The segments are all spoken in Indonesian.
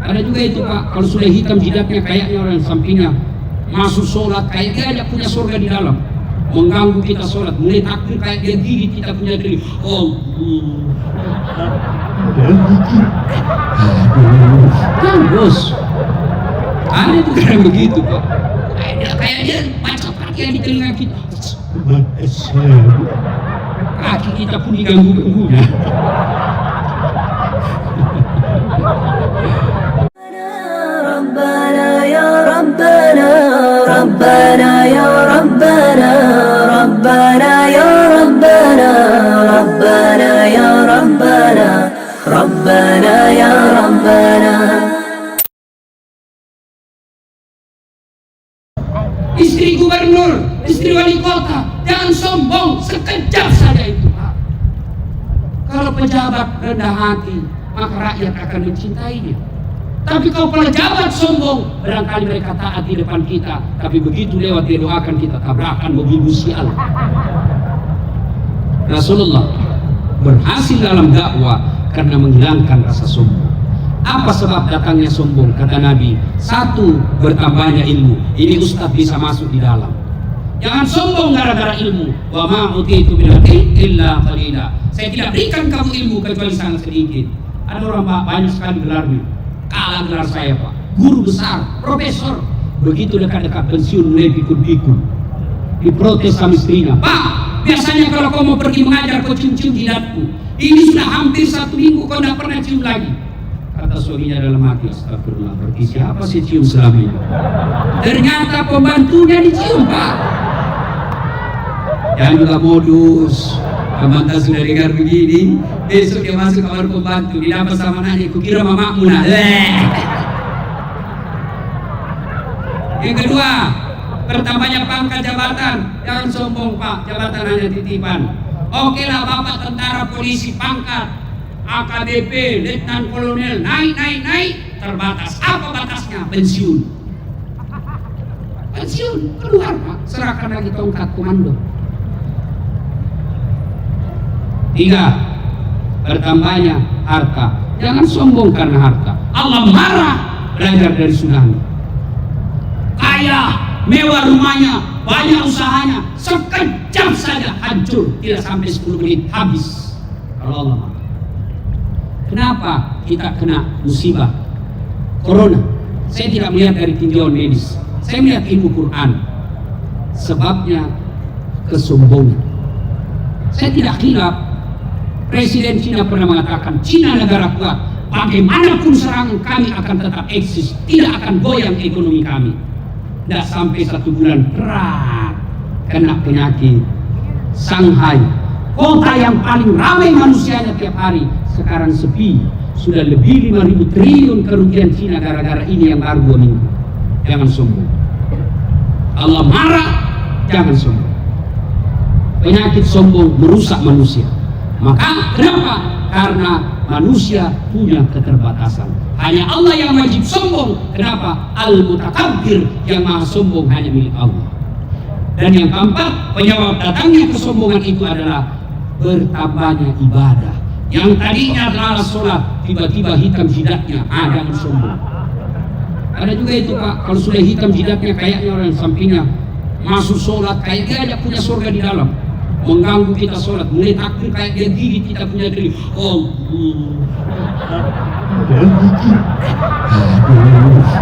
Ada juga itu Pak, kalau sudah hitam jidatnya kayaknya orang sampingnya masuk sholat, kayak dia ada punya surga di dalam, mengganggu kita sholat, mulai takbir kayak dia gigit kita punya diri. Kan bos, ada juga yang begitu Pak, kayak dia baca kaki yang di telinga kita, kaki kita pun diganggu-ganggunya. ربنا يا ربنا ربنا يا ربنا ربنا يا ربنا ربنا يا ربنا ربنا يا ربنا. Istri gubernur, istri wali kota, jangan sombong, sekejap saja itu Pak. Kalau pejabat rendah hati, maka rakyat akan mencintainya. Tapi kalau pejabat sombong, barangkali mereka taat di depan kita, tapi begitu lewat dia doakan kita tabrakan mobil sial. Rasulullah berhasil dalam dakwah karena menghilangkan rasa sombong. Apa sebab datangnya sombong? Kata Nabi, satu, bertambahnya ilmu. Ini ustaz bisa masuk di dalam. Jangan sombong gara-gara ilmu. Wa ma utitu min ilmin illa qalila. Saya tidak berikan kamu ilmu kecuali sangat sedikit. Ada orang Pak, banyak sekali gelarnya. Kalah gelar saya Pak, guru besar, profesor. Begitu dekat-dekat pensiun mulai pikun-pikun, diprotes sama istrinya. Pak, biasanya kalau kau mau pergi mengajar kau cium-cium jidatku. Ini sudah hampir 1 minggu kau tidak pernah cium lagi. Kata suaminya dalam hati, astagfirullah, berarti siapa sih cium selama ini? Ternyata pembantunya dicium Pak. Jangan juga modus. Pembantu sudah dengar begini, besok dia masuk kamar pembantu, didapat sama anaknya, kukira mamamu nak. Yang kedua, bertambahnya pangkat jabatan. Jangan sombong Pak, jabatan hanya titipan. Oke lah Bapak tentara polisi pangkat AKBP, Letnan Kolonel, naik, terbatas. Apa batasnya? Pensiun. Pensiun, keluar Pak, serahkan lagi tongkat komando. 3, bertambahnya harta. Jangan sombong karena harta. Allah marah, belajar dari tsunami. Kaya, mewah rumahnya, banyak usahanya, sekejap saja hancur, tidak sampai 10 menit habis. Kalau Allah marah. Kenapa kita kena musibah corona? Saya tidak melihat dari tinjauan medis, saya melihat ilmu Quran. Sebabnya kesombongan. Saya tidak khilaf. Presiden Cina pernah mengatakan, Cina negara kuat, bagaimanapun serangan kami akan tetap eksis, tidak akan goyang ekonomi kami. Tidak sampai 1 bulan berat, kena penyakit. Shanghai, kota yang paling ramai manusianya tiap hari, sekarang sepi. Sudah lebih 5.000 triliun kerugian Cina gara-gara ini yang baru 2 minggu. Jangan sombong. Allah marah, jangan sombong. Penyakit sombong merusak manusia. Maka kenapa? Karena manusia punya keterbatasan. Hanya Allah yang wajib sombong. Kenapa? Al-Mutakabbir, yang maha sombong hanya milik Allah. Dan yang keempat, penyebab datangnya kesombongan itu adalah bertambahnya ibadah. Yang tadinya adalah sholat, tiba-tiba hitam jidatnya, jangan sombong. Ada juga itu Pak, kalau sudah hitam jidatnya kayaknya orang sampingnya masuk sholat, kayak dia ada punya surga di dalam, mengganggu kita sholat, mulai takbir kayak dia gigit kita punya diri.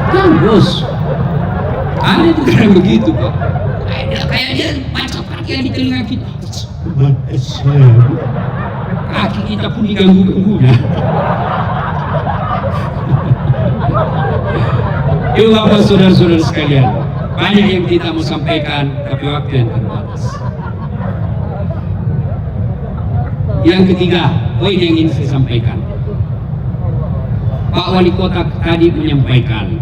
Kan bos, ada juga yang begitu Pak, kayak dia baca kaki yang di telinga kita, kaki kita pun diganggu-ganggunya. Ibu bapak saudara-saudara sekalian, banyak yang kita mau sampaikan, tapi waktu yang terbatas. Yang ketiga, poin yang ingin saya sampaikan, Pak Wali Kota tadi menyampaikan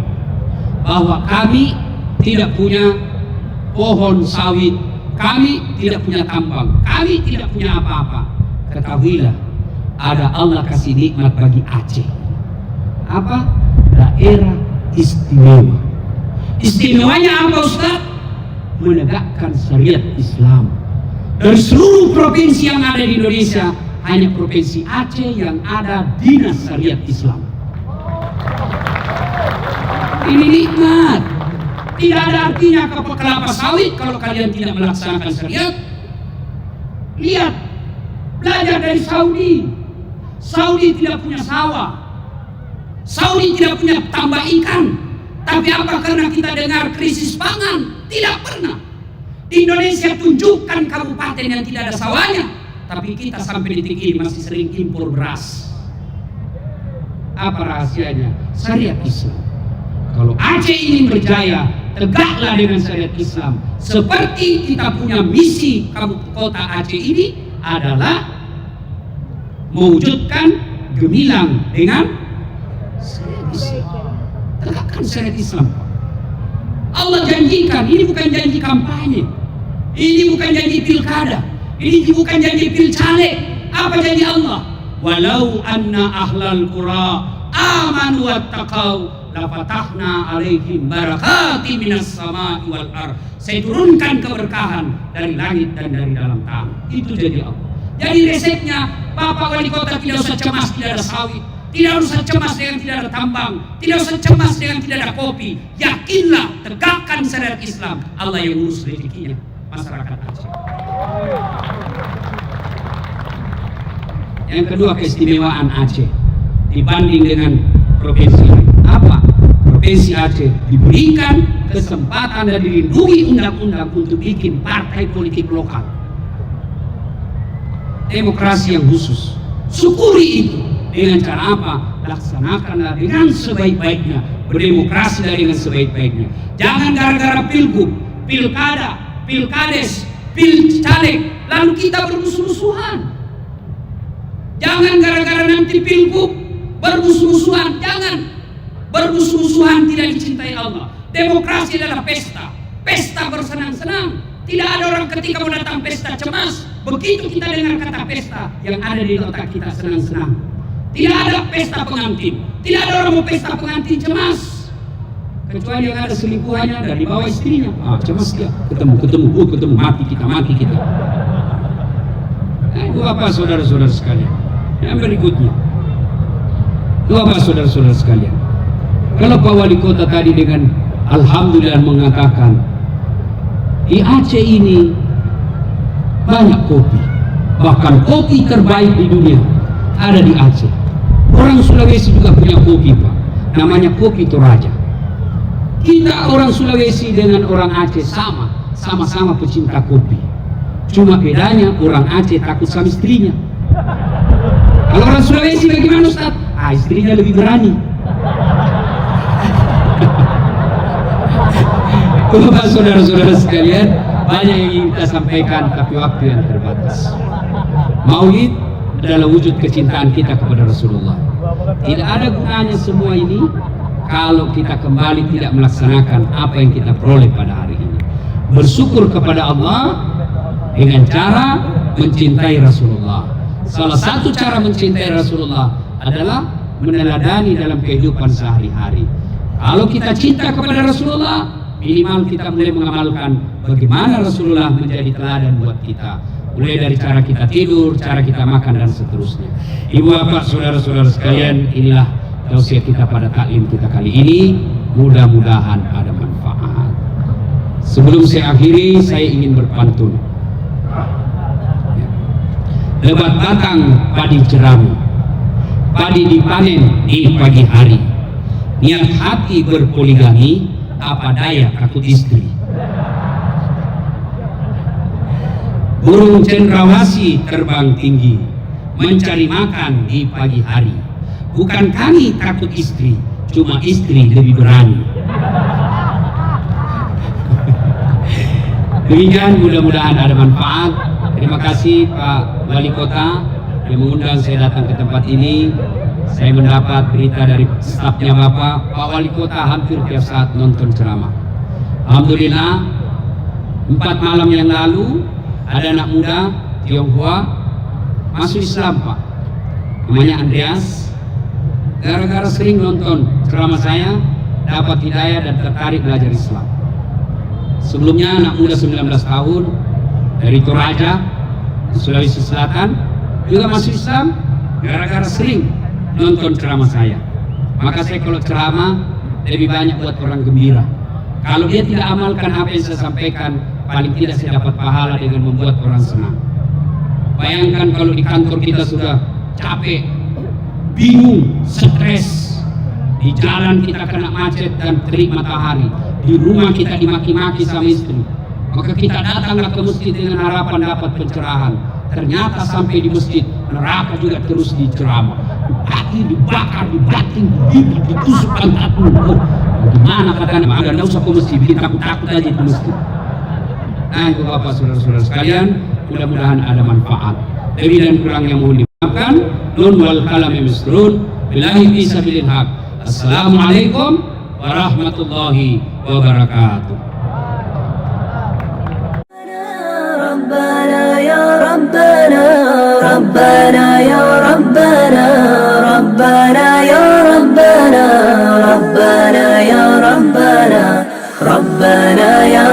bahwa kami tidak punya pohon sawit, kami tidak punya tambang, kami tidak punya apa-apa. Ketahuilah, ada Allah kasih nikmat bagi Aceh. Apa? Daerah istimewa. Istimewanya apa Ustaz? Menegakkan syariat Islam. Dari seluruh provinsi yang ada di Indonesia, hanya provinsi Aceh yang ada dinas syariat Islam. Ini nikmat. Tidak ada artinya kelapa sawit kalau kalian tidak melaksanakan syariat. Lihat, belajar dari Saudi. Saudi tidak punya sawah. Saudi tidak punya tambak ikan. Tapi apa karena kita dengar krisis pangan? Tidak pernah. Di Indonesia tunjukkan kabupaten yang tidak ada sawahnya, tapi kita sampai detik ini masih sering impor beras. Apa rahasianya? Syariat Islam. Kalau Aceh ingin berjaya, tegaklah dengan syariat Islam. Seperti kita punya misi kota Aceh ini adalah mewujudkan gemilang dengan syariat Islam. Tegakkan syariat Islam. Allah janjikan, ini bukan janji kampanye, ini bukan janji pilkada, ini bukan janji pilcaleg. Apa janji Allah? Walau anna ahlal qura amanu wattaqau lafatahna alaihim barakati minas sama'i wal ardh. Saya turunkan keberkahan dari langit dan dari dalam tanah. Itu jadi Allah. Jadi resepnya, Bapak Wali Kota tidak usah cemas tidak ada sawit, tidak usah cemas dengan tidak ada tambang, tidak usah cemas dengan tidak ada kopi. Yakinlah, tegakkan syariat Islam. Allah yang urus rezekinya masyarakat Aceh. Yang kedua, keistimewaan Aceh dibanding dengan provinsi lain. Apa? Provinsi Aceh diberikan kesempatan dan dilindungi undang-undang untuk bikin partai politik lokal. Demokrasi yang khusus. Syukuri itu. Dengan cara apa? Laksanakanlah dengan sebaik-baiknya. Berdemokrasilah dengan sebaik-baiknya. Jangan gara-gara pilgub, pilkada, pilkades, pilcaleg lalu kita bermusuh-musuhan. Jangan gara-gara nanti pilgub bermusuh-musuhan. Jangan. Bermusuh-musuhan tidak dicintai Allah. Demokrasi adalah pesta. Pesta bersenang-senang. Tidak ada orang ketika mau datang pesta cemas. Begitu kita dengar kata pesta, yang ada di otak kita senang-senang. Tidak ada pesta pengantin. Tidak ada orang mau pesta pengantin cemas. Kecuali yang ada selingkuhannya dari bawah istrinya. Cemas dia. Ketemu. Mati kita. Itu apa saudara-saudara sekalian? Yang berikutnya. Itu apa saudara-saudara sekalian? Kalau Pak Wali Kota tadi dengan alhamdulillah mengatakan di Aceh ini banyak kopi, bahkan kopi terbaik di dunia ada di Aceh. Orang Sulawesi juga punya kopi, Pak. Namanya kopi Toraja. Kita orang Sulawesi dengan orang Aceh sama-sama pecinta kopi. Cuma bedanya orang Aceh takut sama istrinya. Kalau orang Sulawesi bagaimana Ustaz? Istrinya lebih berani. Bapak saudara-saudara sekalian, banyak yang ingin kita sampaikan tapi waktu yang terbatas. Maulid adalah wujud kecintaan kita kepada Rasulullah. Tidak ada gunanya semua ini kalau kita kembali tidak melaksanakan apa yang kita peroleh pada hari ini. Bersyukur kepada Allah dengan cara mencintai Rasulullah. Salah satu cara mencintai Rasulullah adalah meneladani dalam kehidupan sehari-hari. Kalau kita cinta kepada Rasulullah, minimal kita mulai mengamalkan bagaimana Rasulullah menjadi teladan buat kita. Mulai dari cara kita tidur, cara kita makan dan seterusnya. Ibu bapak saudara-saudara sekalian, inilah tausiah kita pada taklim kita kali ini. Mudah-mudahan ada manfaat. Sebelum saya akhiri, saya ingin berpantun. Lebat batang padi jerami, padi dipanen di pagi hari. Niat hati berpoligami, apa daya takut istri. Burung cendrawasih terbang tinggi, mencari makan di pagi hari. Bukan kami takut istri, cuma istri lebih berani. Demikian, mudah-mudahan ada manfaat. Terima kasih Pak Wali Kota yang mengundang saya datang ke tempat ini. Saya mendapat berita dari stafnya Bapak, Pak Wali Kota hampir tiap saat nonton ceramah. Alhamdulillah, 4 malam yang lalu ada anak muda Tionghoa masuk Islam, Pak. Namanya Andreas. Gara-gara sering nonton ceramah saya, dapat hidayah dan tertarik belajar Islam. Sebelumnya anak muda 19 tahun dari Toraja, Sulawesi Selatan, juga masuk Islam gara-gara sering nonton ceramah saya. Maka saya kalau ceramah lebih banyak buat orang gembira. Kalau dia tidak amalkan apa yang saya sampaikan, paling tidak saya dapat pahala dengan membuat orang senang. Bayangkan kalau di kantor kita sudah capek, bingung, stres, di jalan kita kena macet dan terik matahari, di rumah kita dimaki-maki sama istri, maka kita datanglah ke masjid dengan harapan dapat pencerahan. Ternyata sampai di masjid, neraka juga terus diceramah. Hati dibakar, dibatin, ditusuk pantatmu. Gimana katanya? Maka tidak usah ke masjid, bikin takut-takut aja di masjid. Nah itu Bapak saudara-saudara sekalian, mudah-mudahan ada manfaat. Lebih dan kurang yang mohon dimaafkan. Nun wal kalam misrun. Billahi fi sabilil haq. Assalamualaikum warahmatullahi wabarakatuh. ربنا يا ربنا ربنا يا ربنا ربنا يا ربنا ربنا يا ربنا ربنا يا